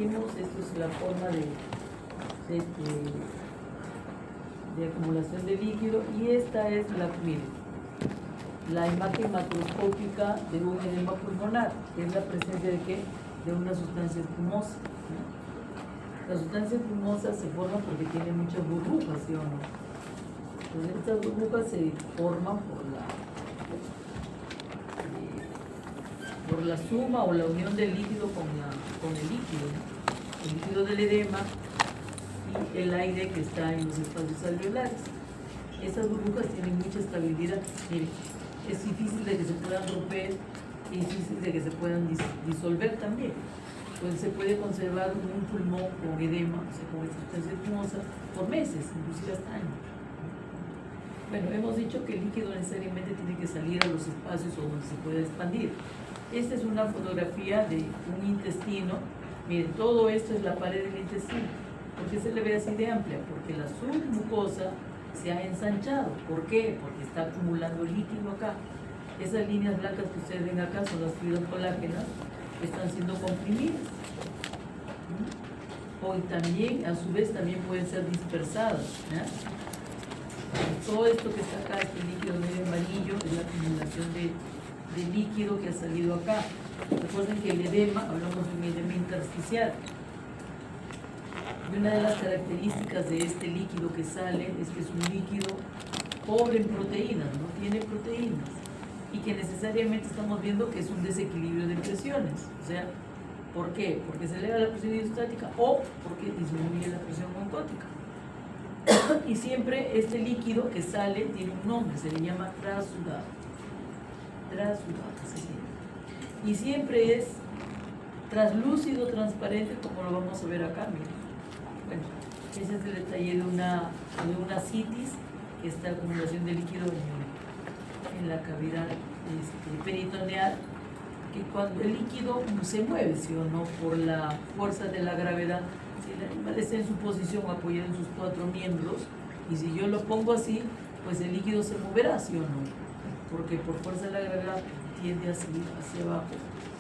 dijimos, esto es la forma de acumulación de líquido, y esta es la imagen macroscópica de un edema pulmonar, que es la presencia de ¿qué? De una sustancia espumosa, ¿no? La sustancia espumosa se forma porque tiene muchas burbujas, ¿sí o no? Entonces estas burbujas se forman por la suma o la unión del líquido con el líquido, ¿no? El líquido del edema y el aire que está en los espacios alveolares. Estas burbujas tienen mucha estabilidad. Miren, es difícil de que se puedan romper y difícil de que se puedan disolver también. Pues se puede conservar un pulmón con edema, o sea, con sustancia espumosa, por meses, inclusive hasta años. Bueno, hemos dicho que el líquido necesariamente tiene que salir a los espacios donde se pueda expandir. Esta es una fotografía de un intestino. Miren, todo esto es la pared del intestino. ¿Por qué se le ve así de amplia? Porque la submucosa se ha ensanchado. ¿Por qué? Porque está acumulando líquido acá. Esas líneas blancas que ustedes ven acá son las fibras colágenas que están siendo comprimidas. O también, a su vez, también pueden ser dispersadas, ¿ya? Todo esto que está acá, este líquido medio amarillo, es la acumulación de líquido que ha salido acá. Recuerden que el edema, hablamos de un edema intersticial. Y una de las características de este líquido que sale es que es un líquido pobre en proteínas, no tiene proteínas. Y que necesariamente estamos viendo que es un desequilibrio de presiones. O sea, ¿por qué? Porque se eleva la presión hidrostática o porque disminuye la presión oncótica. Y siempre este líquido que sale tiene un nombre, se le llama trasudado. Trasudado, así se llama. Y siempre es translúcido, transparente, como lo vamos a ver acá, miren. Bueno, ese es el detalle de una citis, que es la acumulación de líquido en la cavidad peritoneal, que cuando el líquido se mueve, ¿sí o no?, por la fuerza de la gravedad. Si el animal está en su posición apoyado en sus cuatro miembros, y si yo lo pongo así, pues el líquido se moverá, ¿sí o no? Porque por fuerza de la gravedad tiende a seguir hacia abajo,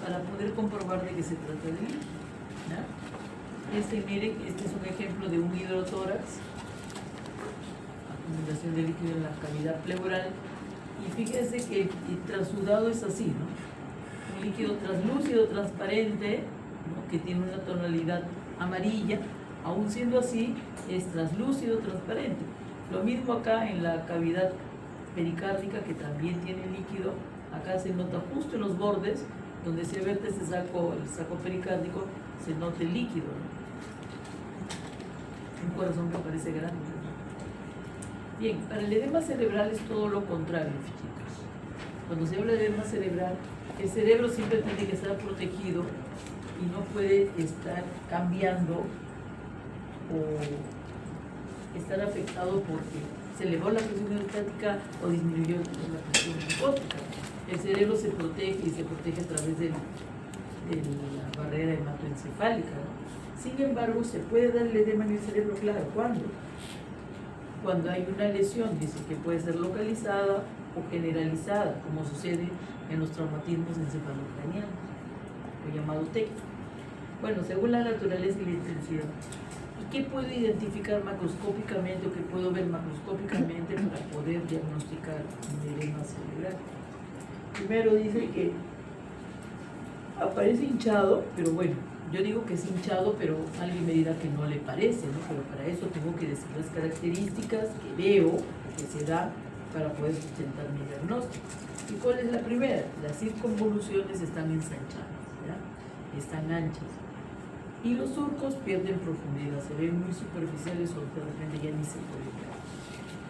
para poder comprobar de qué se trata de líquido, ¿no? Miren, este es un ejemplo de un hidrotórax, acumulación de líquido en la cavidad pleural, y fíjense que el trasudado es así, ¿no? Un líquido translúcido, transparente, ¿no?, que tiene una tonalidad amarilla, aún siendo así, es translúcido, transparente. Lo mismo acá en la cavidad pericárdica, que también tiene líquido. Acá se nota justo en los bordes, donde se vierte el saco pericárdico, se nota el líquido, ¿no? Un corazón que parece grande, ¿no? Bien, para el edema cerebral es todo lo contrario, chicos. Cuando se habla de edema cerebral, el cerebro siempre tiene que estar protegido y no puede estar cambiando o estar afectado porque se elevó la presión hidrostática o disminuyó la presión oncótica. El cerebro se protege y se protege a través de la barrera hematoencefálica, ¿no? Sin embargo, se puede dar el edema en el cerebro, claro. ¿Cuándo? Cuando hay una lesión, dice que puede ser localizada o generalizada, como sucede en los traumatismos encefalocranianos, o llamado TEC. Bueno, según la naturaleza y la intensidad. ¿Y qué puedo identificar macroscópicamente o qué puedo ver macroscópicamente para poder diagnosticar un edema cerebral? Primero dice que aparece hinchado, pero bueno, yo digo que es hinchado, pero alguien me dirá que no le parece, ¿no? Pero para eso tengo que decir las características que veo, que se da para poder sustentar mi diagnóstico. ¿Y cuál es la primera? Las circunvoluciones están ensanchadas, ¿ya? Están anchas. Y los surcos pierden profundidad, se ven muy superficiales o de repente ya ni se puede ver.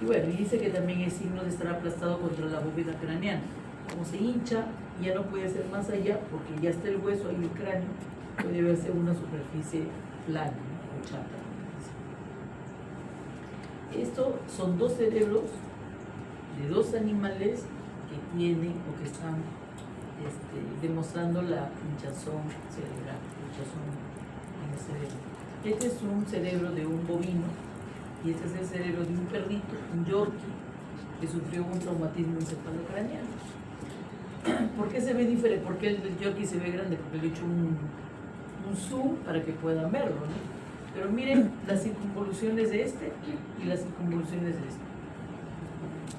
Y bueno, y dice que también es signo de estar aplastado contra la bóveda craneana. Como se hincha, ya no puede ser más allá porque ya está el hueso ahí, el cráneo, puede verse una superficie plana, ¿no?, o chata. Estos son dos cerebros de dos animales que tienen o que están demostrando la hinchazón cerebral, hinchazón en el cerebro. Este es un cerebro de un bovino y este es el cerebro de un perrito, un yorkie, que sufrió un traumatismo encefalocraniano. ¿Por qué se ve diferente? ¿Por qué el yorkie se ve grande? Porque le he hecho un un zoom para que puedan verlo, ¿no? Pero miren las circunvoluciones de este y las circunvoluciones de este.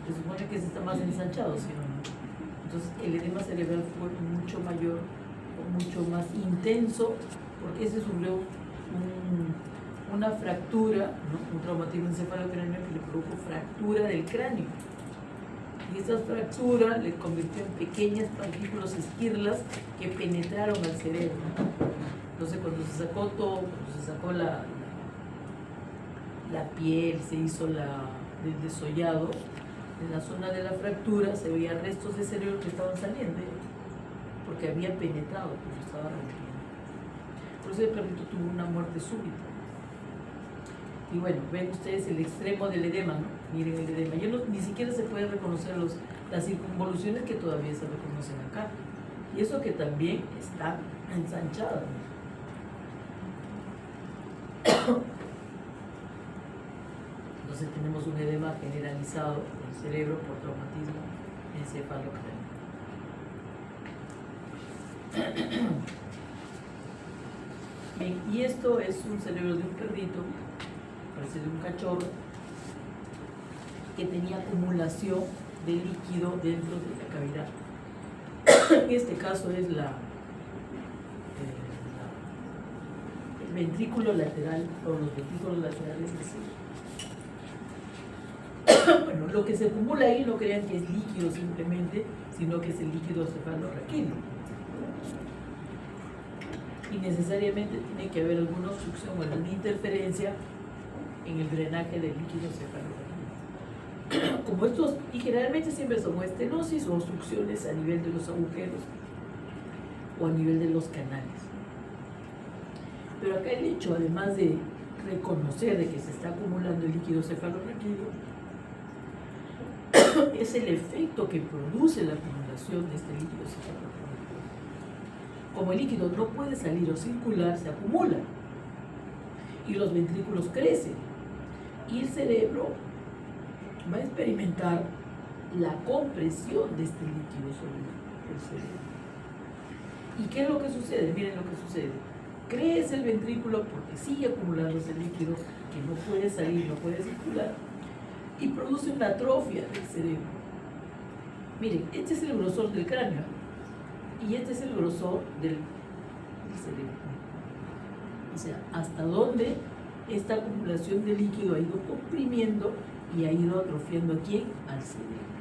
Se supone que este está más ensanchado, ¿sí o no? Entonces el edema cerebral fue mucho mayor o mucho más intenso porque se sufrió una fractura, ¿no? Un traumatismo encefalocraneal que le produjo fractura del cráneo. Y esa fractura le convirtió en pequeñas partículas esquirlas que penetraron al cerebro. Entonces cuando se sacó todo, cuando se sacó la piel, se hizo el desollado, en la zona de la fractura se veían restos de cerebro que estaban saliendo, porque había penetrado, porque estaba rompiendo. Por eso el perrito tuvo una muerte súbita. Y bueno, ven ustedes el extremo del edema, ¿no? Miren el edema. Ni siquiera se puede reconocer las circunvoluciones que todavía se reconocen acá. Y eso que también está ensanchado, ¿no? Entonces tenemos un edema generalizado del cerebro por traumatismo encefalocraneal. Bien, y esto es un cerebro de un perrito, parece de un cachorro, que tenía acumulación de líquido dentro de la cavidad. En este caso es el ventrículo lateral o los ventrículos laterales del cerebro. Bueno, lo que se acumula ahí no crean que es líquido simplemente, sino que es el líquido cefalorraquídeo. Y necesariamente tiene que haber alguna obstrucción o alguna interferencia en el drenaje del líquido cefalorraquídeo. Como estos, y generalmente siempre son estenosis o obstrucciones a nivel de los agujeros o a nivel de los canales. Pero acá el hecho, además de reconocer de que se está acumulando el líquido cefalorraquídeo, es el efecto que produce la acumulación de este líquido cefalorraquídeo. Como el líquido no puede salir o circular, se acumula y los ventrículos crecen y el cerebro va a experimentar la compresión de este líquido sobre el cerebro. ¿Y qué es lo que sucede? Miren lo que sucede. Crece el ventrículo porque sigue acumulando ese líquido que no puede salir, no puede circular, y produce una atrofia del cerebro. Miren, este es el grosor del cráneo y este es el grosor del cerebro. O sea, hasta dónde esta acumulación de líquido ha ido comprimiendo y ha ido atrofiando ¿a quién? Al cerebro.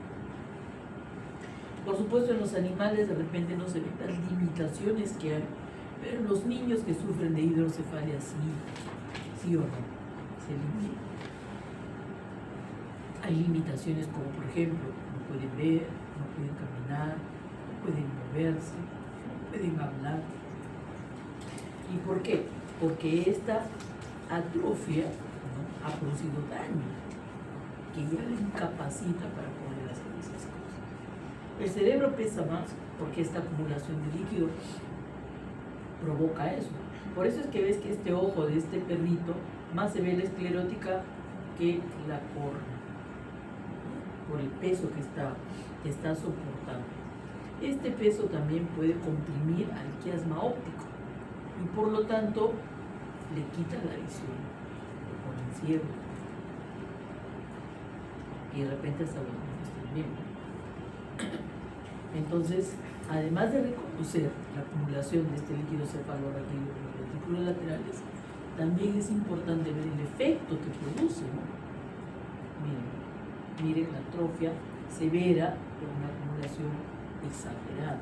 Por supuesto, en los animales de repente no se ven las limitaciones que hay, pero en los niños que sufren de hidrocefalia sí o no, se limita. Hay limitaciones como, por ejemplo, no pueden ver, no pueden caminar, no pueden moverse, no pueden hablar. ¿Y por qué? Porque esta atrofia, ¿no?, ha producido daño que ya le incapacita para poder hacer esas cosas. El cerebro pesa más porque esta acumulación de líquido provoca eso. Por eso es que ves que este ojo de este perrito más se ve la esclerótica que la córnea, por el peso que está soportando. Este peso también puede comprimir al quiasma óptico y por lo tanto le quita la visión, lo pone ciego y de repente hasta los niños también. Entonces, además de reconocer la acumulación de este líquido cefalorraquídeo en los ventrículos laterales, también es importante ver el efecto que produce, ¿no? Miren la atrofia severa por una acumulación exagerada.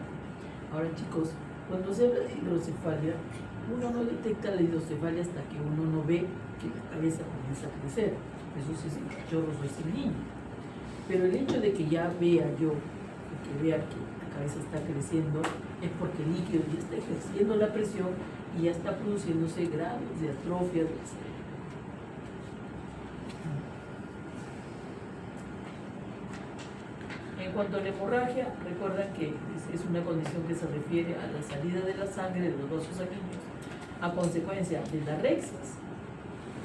Ahora, chicos, cuando se habla de hidrocefalia, uno no detecta la hidrocefalia hasta que uno no ve que la cabeza comienza a crecer. Eso sí es el cachorro o es el niño. Pero el hecho de que ya vea yo, que vea que la cabeza está creciendo, es porque el líquido ya está ejerciendo la presión y ya está produciéndose grados de atrofia del cerebro. En cuanto a la hemorragia, recuerdan que es una condición que se refiere a la salida de la sangre de los vasos sanguíneos a consecuencia de la rexis.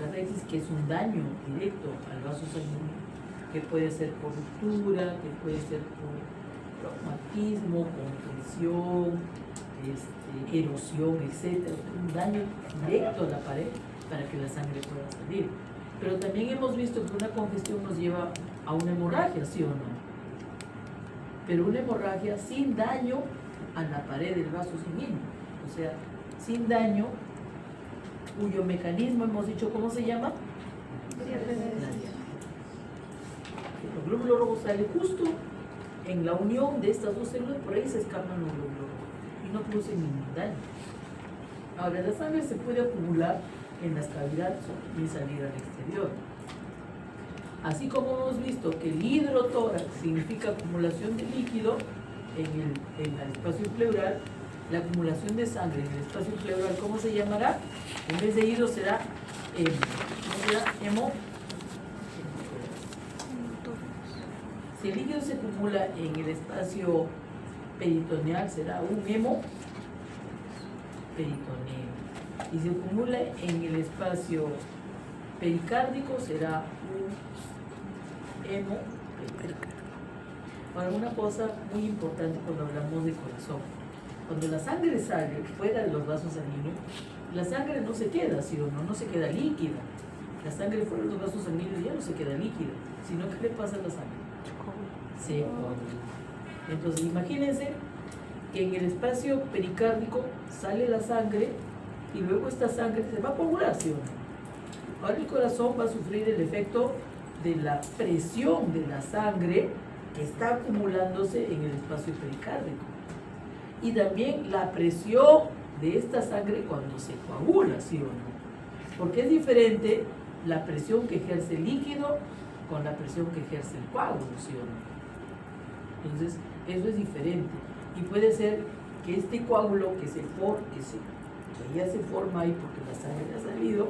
La rexis, que es un daño directo al vaso sanguíneo, que puede ser por ruptura, que puede ser por traumatismo, compresión, erosión, etcétera, un daño directo a la pared para que la sangre pueda salir. Pero también hemos visto que una congestión nos lleva a una hemorragia, ¿sí o no? Pero una hemorragia sin daño a la pared del vaso sanguíneo, o sea, sin daño, cuyo mecanismo hemos dicho, ¿cómo se llama? El glóbulo rojo sale justo en la unión de estas dos células, por ahí se escapan los glóbulos rojos y no producen ningún daño. Ahora, la sangre se puede acumular en las cavidades y salir al exterior. Así como hemos visto que el hidrotórax significa acumulación de líquido en el espacio pleural, la acumulación de sangre en el espacio pleural, ¿cómo se llamará? En vez de hidro será hemo. ¿Cómo será? Hemo. Si el líquido se acumula en el espacio peritoneal, será un hemo peritoneo. Y si se acumula en el espacio pericárdico, será un hemo pericárdico. Ahora, una cosa muy importante cuando hablamos de corazón. Cuando la sangre sale fuera de los vasos sanguíneos, la sangre no se queda, ¿sí o no? No se queda líquida. La sangre fuera de los vasos sanguíneos ya no se queda líquida, sino ¿qué le pasa a la sangre? Se coagula. Entonces, imagínense que en el espacio pericárdico sale la sangre y luego esta sangre se va a coagular, ¿sí o no? Ahora el corazón va a sufrir el efecto de la presión de la sangre que está acumulándose en el espacio pericárdico. Y también la presión de esta sangre cuando se coagula, ¿sí o no? Porque es diferente la presión que ejerce el líquido con la presión que ejerce el coágulo, ¿sí o no? Entonces, eso es diferente. Y puede ser que este coágulo que ya se forma ahí porque la sangre ha salido,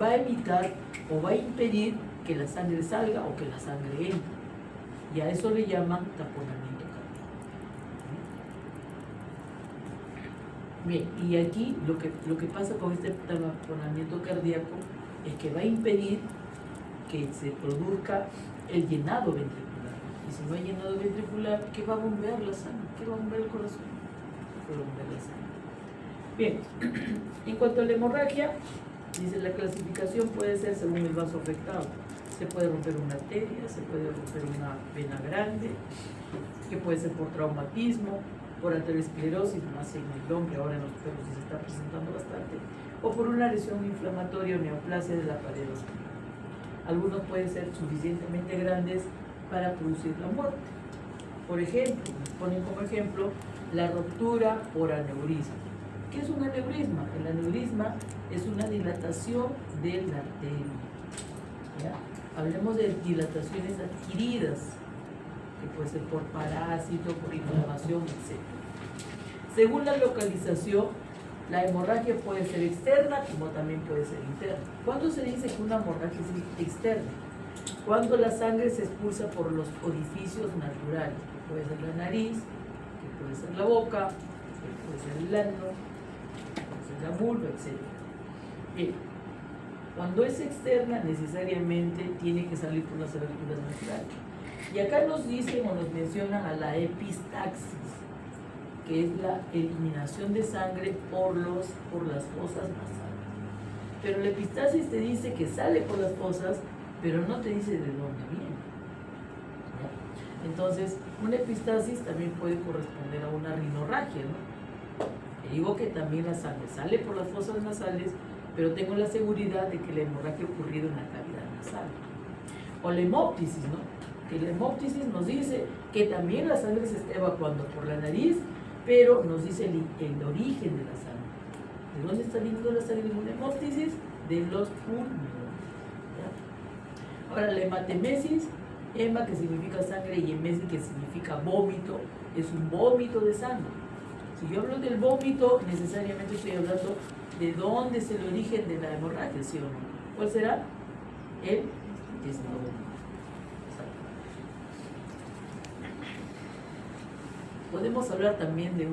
va a evitar o va a impedir que la sangre salga o que la sangre entre. Y a eso le llaman taponamiento cardíaco. Bien, y aquí lo que pasa con este taponamiento cardíaco es que va a impedir que se produzca el llenado ventricular. Y si no hay llenado ventricular, ¿qué va a bombear la sangre? ¿Qué va a bombear el corazón? Va a bombear la sangre. Bien, en cuanto a la hemorragia, dice la clasificación puede ser según el vaso afectado. Se puede romper una arteria, se puede romper una vena grande, que puede ser por traumatismo, por arteriosclerosis, más en el hombre, ahora en los perros se está presentando bastante, o por una lesión inflamatoria o neoplasia de la pared hospitalaria. Algunos pueden ser suficientemente grandes para producir la muerte. Por ejemplo, ponen como ejemplo la ruptura por aneurisma. ¿Qué es un aneurisma? El aneurisma es una dilatación de la arteria. ¿Ya? Hablemos de dilataciones adquiridas, que puede ser por parásito, por inflamación, etc. Según la localización, la hemorragia puede ser externa como también puede ser interna. ¿Cuándo se dice que una hemorragia es externa? Cuando la sangre se expulsa por los orificios naturales, que puede ser la nariz, que puede ser la boca, que puede ser el ano, que puede ser la vulva, etc. Bien, cuando es externa necesariamente tiene que salir por las aberturas naturales. Y acá nos dicen o nos mencionan a la epistaxis, que es la eliminación de sangre por las fosas nasales. Pero la epistaxis te dice que sale por las fosas, pero no te dice de dónde viene. ¿Ya? Entonces, una epistaxis también puede corresponder a una rinorragia, ¿no? Te digo que también la sangre sale por las fosas nasales, pero tengo la seguridad de que la hemorragia ha ocurrido en la cavidad nasal. O la hemoptisis, ¿no? Que la hemoptisis nos dice que también la sangre se está evacuando por la nariz, pero nos dice el origen de la sangre. ¿De dónde está viniendo la sangre en una hemoptisis? De los pulmones. Ahora, la hematemesis, hema que significa sangre y emesis que significa vómito, es un vómito de sangre. Si yo hablo del vómito, necesariamente estoy hablando de dónde es el origen de la hemorragia, ¿sí o no? ¿Cuál será? El estómago. Podemos hablar también de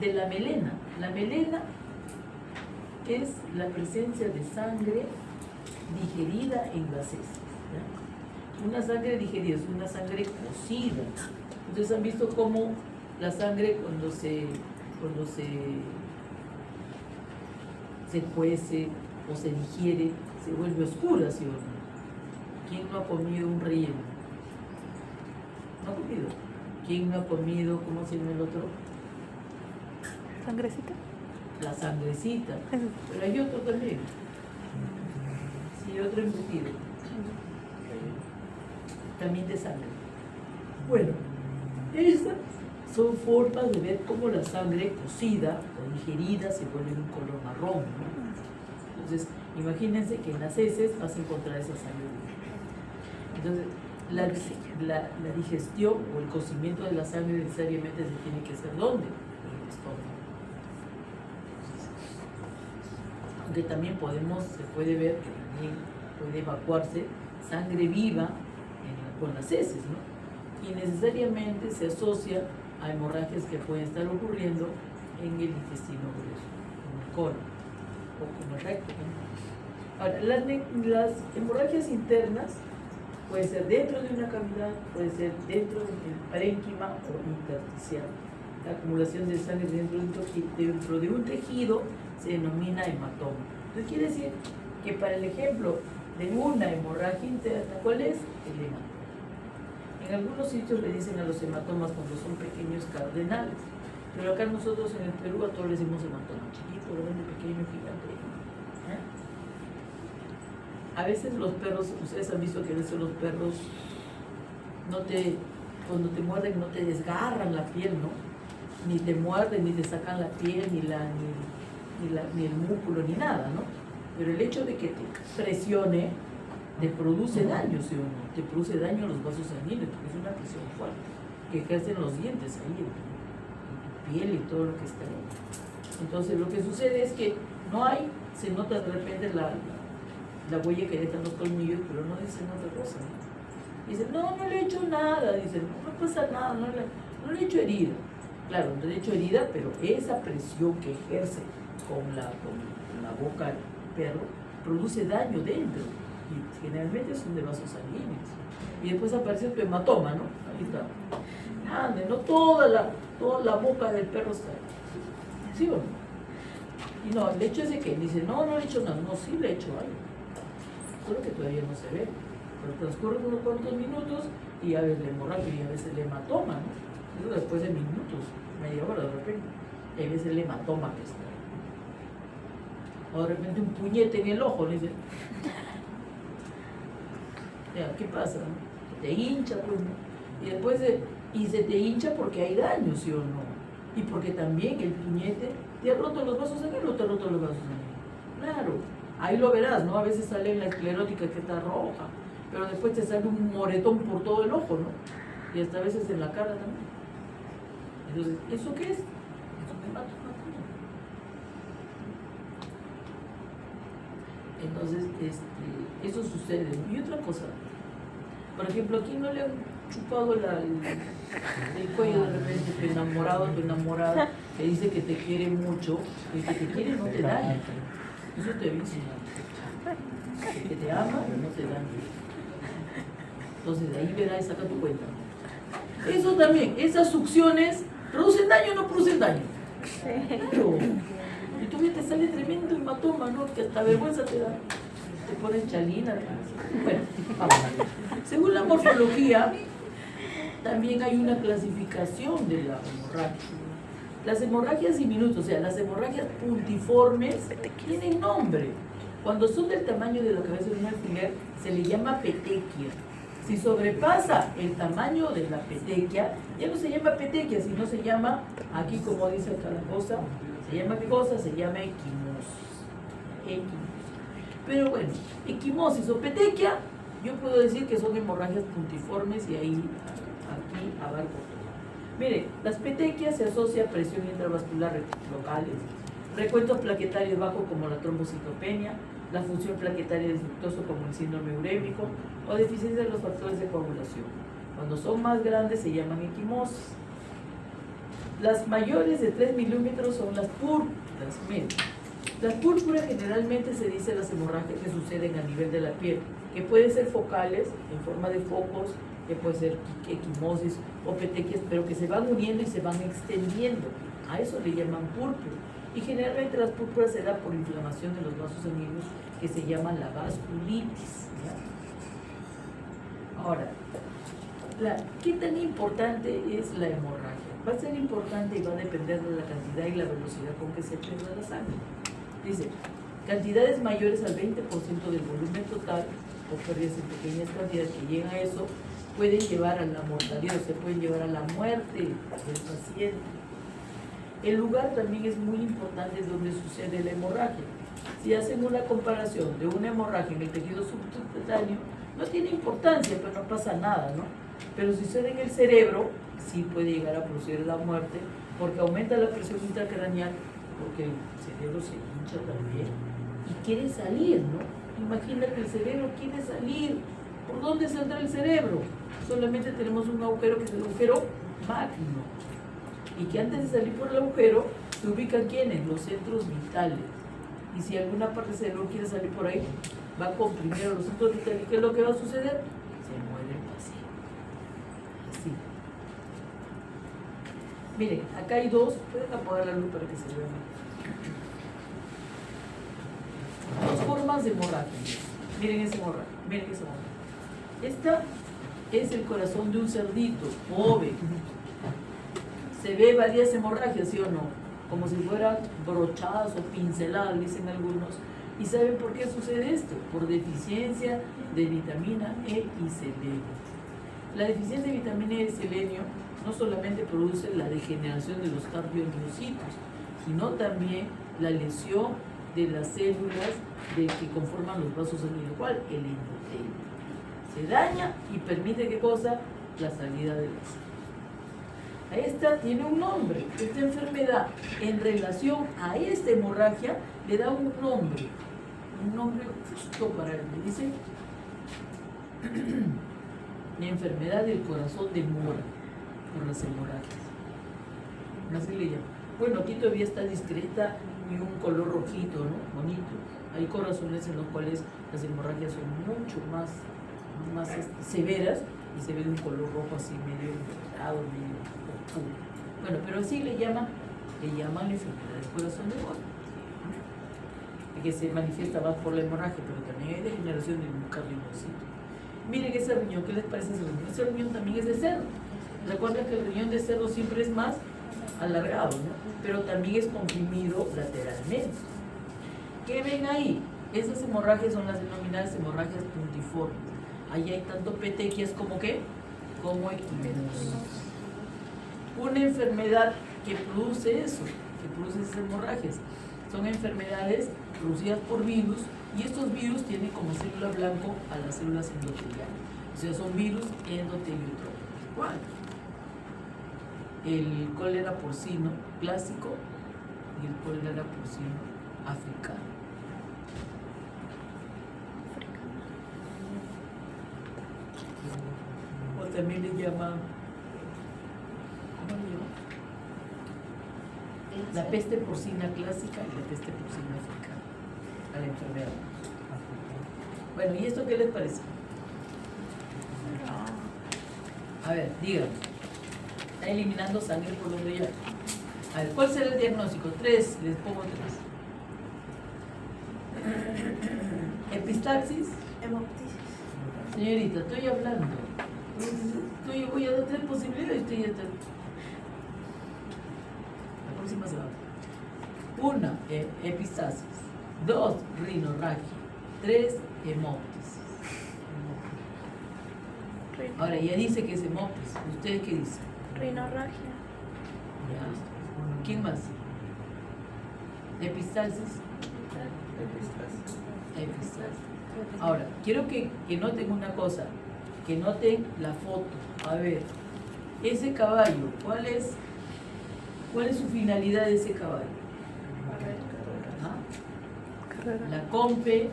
de la melena. La melena es la presencia de sangre digerida en las heces. una sangre digerida es una sangre cocida. Ustedes han visto cómo la sangre cuando se cuece o se digiere se vuelve oscura, ¿sí o no? ¿Quién no ha comido un relleno? ¿No ha comido? ¿Quién no ha comido, cómo se llama el otro? ¿Sangrecita? La sangrecita. Pero hay otro también. Sí, otro embutido. También de sangre. Bueno, esas son formas de ver cómo la sangre cocida o digerida se vuelve de un color marrón, ¿no? Entonces, imagínense que en las heces vas a encontrar esa sangre. Entonces, la digestión o el cocimiento de la sangre necesariamente se tiene que hacer ¿dónde? En el estómago. Aunque también se puede ver que también puede evacuarse sangre viva con las heces, ¿no? Y necesariamente se asocia a hemorragias que pueden estar ocurriendo en el intestino grueso, en el colon o como el recto, ¿no? Ahora, las hemorragias internas puede ser dentro de una cavidad, puede ser dentro del parénquima o intersticial. La acumulación de sangre dentro de un tejido se denomina hematoma. Entonces quiere decir que para el ejemplo de una hemorragia interna, ¿cuál es? El hematoma. En algunos sitios le dicen a los hematomas cuando son pequeños cardenales, pero acá nosotros en el Perú a todos les decimos hematoma, chiquito, grande, pequeño, gigante. A veces los perros, ustedes han visto que a veces los perros cuando te muerden no te desgarran la piel, ¿no? Ni te muerden, ni te sacan la piel, ni el músculo, ni nada, ¿no? Pero el hecho de que te presione te produce daño, ¿sí o no? Te produce daño a los vasos sanguíneos, porque es una presión fuerte que ejercen los dientes ahí, en tu piel y todo lo que está ahí. Entonces lo que sucede es que se nota de repente la huella que dejan los colmillos, pero no dicen otra cosa, ¿no? Dicen, no le he hecho nada, dicen, no pasa nada, no le he hecho herida. Claro, no le he hecho herida, pero esa presión que ejerce con la boca del perro produce daño dentro. Y generalmente son de vasos sanguíneos. Y después aparece tu hematoma, ¿no? Ahí está. Grande, no toda la boca del perro está. ¿Sí o no? Y no, el hecho es de que dice, no le he hecho nada. No, sí le he hecho algo. Solo que todavía no se ve. Pero transcurren unos cuantos minutos y ya ves la hemorragia y a veces el hematoma, ¿no? Eso después de minutos, media hora de repente. Y a veces el hematoma que está. O de repente un puñete en el ojo, le dicen. ¿Qué pasa? Te hincha, pues, ¿no? Y después se te hincha porque hay daño, ¿sí o no? Y porque también el puñete te ha roto los vasos sanguíneos o te ha roto los vasos sanguíneos. Claro, ahí lo verás, ¿no? A veces sale en la esclerótica que está roja, pero después te sale un moretón por todo el ojo, ¿no? Y hasta a veces en la cara también. Entonces, ¿eso qué es? Es un hematoma. Entonces, eso sucede. Y otra cosa, por ejemplo, aquí no le han chupado el cuello de repente tu enamorado, tu enamorada, que dice que te quiere mucho, y que te quiere no te daña. Eso te dice. Que te ama, pero no te daña. Entonces, de ahí verás y saca tu cuenta. Eso también, esas succiones, ¿producen daño o no producen daño? Claro. Y tú ves, te sale tremendo hematoma, ¿no? Que hasta vergüenza te da. Te ponen chalina. Bueno, vamos a ver. Según la morfología, también hay una clasificación de la hemorragia. Las hemorragias diminutas, o sea, las hemorragias puntiformes, tienen nombre. Cuando son del tamaño de la cabeza de un alfiler, se le llama petequia. Si sobrepasa el tamaño de la petequia, ya no se llama petequia, sino se llama, aquí como dice acá la cosa, se llama qué cosa, se llama equimosis. Pero bueno, equimosis o petequia, yo puedo decir que son hemorragias puntiformes y ahí, aquí abarco todo. Mire, las petequias se asocia a presión intravascular locales, recuentos plaquetarios bajos como la trombocitopenia, la función plaquetaria defectuosa como el síndrome urémico o deficiencia de los factores de coagulación. Cuando son más grandes se llaman equimosis. Las mayores de 3 milímetros son las púrpuras. Miren, Las púrpuras generalmente se dice las hemorragias que suceden a nivel de la piel, que pueden ser focales, en forma de focos, que puede ser equimosis o petequias, pero que se van uniendo y se van extendiendo. A eso le llaman púrpura. Y generalmente las púrpuras se dan por inflamación de los vasos sanguíneos, que se llama la vasculitis, ¿ya? Ahora, ¿qué tan importante es la hemorragia? Va a ser importante y va a depender de la cantidad y la velocidad con que se pierda la sangre. Dice, cantidades mayores al 20% del volumen total, o pérdidas en pequeñas cantidades que llegan a eso, pueden llevar a la mortalidad, o se pueden llevar a la muerte del paciente. El lugar también es muy importante donde sucede la hemorragia. Si hacen una comparación de una hemorragia en el tejido subcutáneo, no tiene importancia, pero no pasa nada, ¿no? Pero si sucede en el cerebro, sí puede llegar a producir la muerte, porque aumenta la presión intracraneal, porque el cerebro se hincha también y quiere salir, ¿no? Imagina que el cerebro quiere salir. ¿Por dónde saldrá el cerebro? Solamente tenemos un agujero que es el agujero magno. Y que antes de salir por el agujero, se ubican ¿quiénes? Los centros vitales. Y si alguna parte del cerebro quiere salir por ahí, va a comprimir a los centros vitales. ¿Qué es lo que va a suceder? Se muere el paciente. Así. Miren, acá hay dos. Pueden apagar la luz para que se vea mejor. Dos formas de hemorragia. Miren esa hemorragia. Miren esa hemorragia. Esta es el corazón de un cerdito, pobre. Se ve varias hemorragias, ¿sí o no? Como si fueran brochadas o pinceladas, dicen algunos. ¿Y saben por qué sucede esto? Por deficiencia de vitamina E y selenio. La deficiencia de vitamina E y selenio no solamente produce la degeneración de los cardiomiocitos, sino también la lesión de las células que conforman los vasos sanguíneos. ¿Cuál? El endotelio. Se daña y permite, ¿qué cosa? La salida de la sangre. Esta tiene un nombre. Esta enfermedad, en relación a esta hemorragia, le da un nombre justo para él. Le dice la enfermedad del corazón de mora, por las hemorragias. Así le llaman. Bueno, aquí todavía está discreta y un color rojito, ¿no? Bonito. Hay corazones en los cuales las hemorragias son mucho más severas y se ve de un color rojo así medio dorado, medio oscuro. Bueno, pero así le llaman la enfermedad del corazón de mora, que se manifiesta más por la hemorragia, pero también hay degeneración del cardiomiocito. Miren ese riñón, ¿qué les parece ese riñón? Ese riñón también es de cerdo. Recuerden que el riñón de cerdo siempre es más alargado, ¿no? Pero también es comprimido lateralmente. ¿Qué ven ahí? Esas hemorragias son las denominadas hemorragias puntiformes. Ahí hay tanto petequias como ¿qué? Como equimosis. Una enfermedad que produce eso, que produce esas hemorragias, son enfermedades producidas por virus, y estos virus tienen como célula blanco a las células endoteliales. O sea, son virus endoteliotróficos. ¿Cuál? El cólera porcino clásico y el cólera porcino africano. O también le llaman, ¿cómo le llaman? La peste porcina clásica y la peste porcina africana, a la enfermedad. Bueno, ¿y esto qué les parece? A ver, díganme. Está eliminando sangre por los riñones. A ver, ¿cuál será el diagnóstico? 3, les pongo 3. Epistaxis. Hemoptisis. Señorita, estoy hablando. Voy a dar 3 posibilidades y usted ya está. La próxima se va. 1, epistaxis. 2, rinorragia. 3, hemoptisis. Ahora, ya dice que es hemoptisis. ¿Ustedes qué dicen? Rinorragia. Ya. ¿Quién más? Epistaxis. Epistaxis. Ahora, quiero que noten una cosa, que noten la foto. A ver, ese caballo, ¿cuál es su finalidad de ese caballo? ¿Ah? La competencia.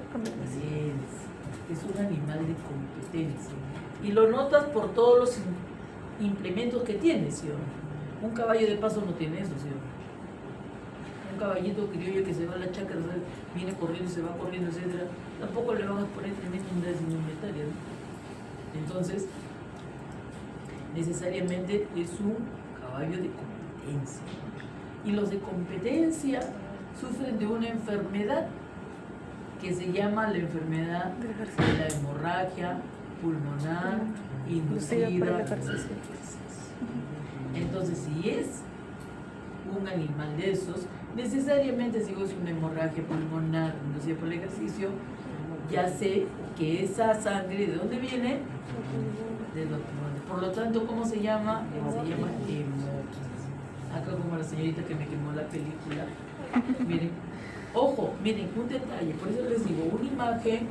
Es un animal de competencia. Y lo notas por todos los implementos que tiene, ¿sí o no? Un caballo de paso no tiene eso, ¿sí o un caballito criollo que se va a la chacra, viene corriendo, se va corriendo, etcétera, tampoco le van a poner tremenda unidades indumentaria, ¿no? Entonces, necesariamente es un caballo de competencia. Y los de competencia sufren de una enfermedad que se llama la enfermedad de la hemorragia pulmonar inducida por el ejercicio. Entonces, si es un animal de esos, necesariamente si es una hemorragia pulmonar inducida por el ejercicio, ya sé que esa sangre, ¿de dónde viene? De los pulmones. Por lo tanto, ¿cómo se llama? Se llama hemorragia. Acá como la señorita que me quemó la película. Miren, ojo, miren, un detalle, por eso les digo, una imagen,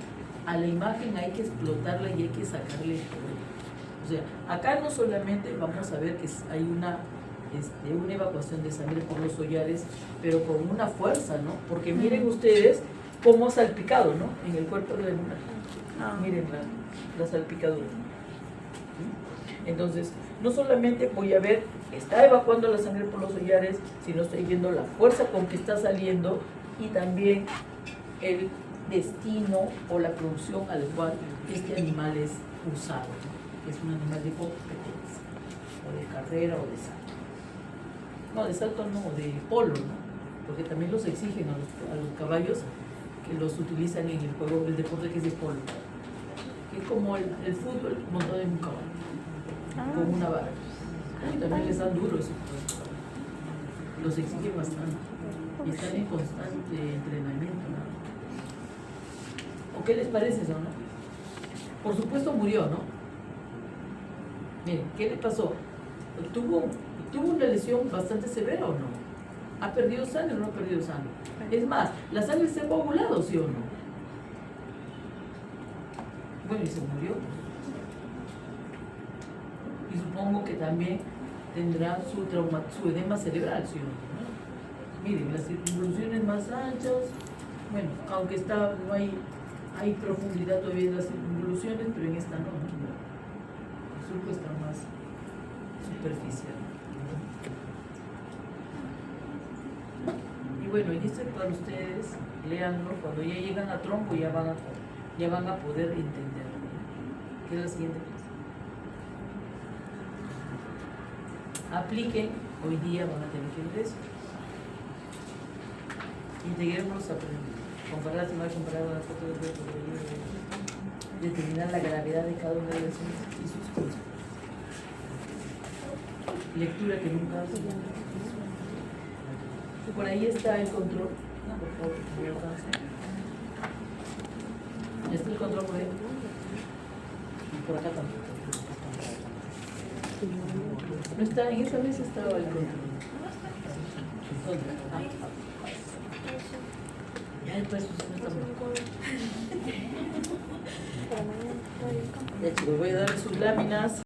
a la imagen hay que explotarla y hay que sacarle todo. O sea, acá no solamente vamos a ver que hay una evacuación de sangre por los hollares, pero con una fuerza, ¿no? Porque miren ustedes cómo ha salpicado, ¿no? En el cuerpo de la mujer. Miren la salpicadura. Entonces, no solamente voy a ver, está evacuando la sangre por los hollares, sino estoy viendo la fuerza con que está saliendo y también el destino o la producción al cual este animal es usado, ¿no? Es un animal de competencia, o de carrera o de salto. No, de salto no, de polo, ¿no? Porque también los exigen a los caballos que los utilizan en el juego, el deporte que es de polo, que es como el fútbol montado en un caballo, con una vara. Y también les dan duro eso. Los exigen bastante y están en constante entrenamiento, ¿no? ¿O qué les parece eso, no? Por supuesto murió, ¿no? Miren, ¿qué le pasó? ¿Tuvo una lesión bastante severa o no? ¿Ha perdido sangre o no ha perdido sangre? Es más, ¿la sangre se ha coagulado, sí o no? Bueno, y se murió. Y supongo que también tendrá su edema cerebral, ¿sí o no? Miren, las circunvoluciones más anchas, bueno, aunque no hay profundidad todavía en las circunvoluciones, pero en esta no. El surco está más superficial. Y bueno, y esto es para ustedes, léanlo, cuando ya llegan a tronco ya van a poder entender. ¿Qué es la siguiente? Apliquen, hoy día van a tener que ver eso. Integremos los aprendidos. Comparar, sumar, comparar las fotos de determinar la gravedad de cada una de las y sus cosas. Lectura que nunca hace. Por ahí está el control. Por favor, está el control por ahí. Y por acá también. No está, en esa mesa estaba el control. Ya después no está. Ya chicos, voy a darle sus láminas.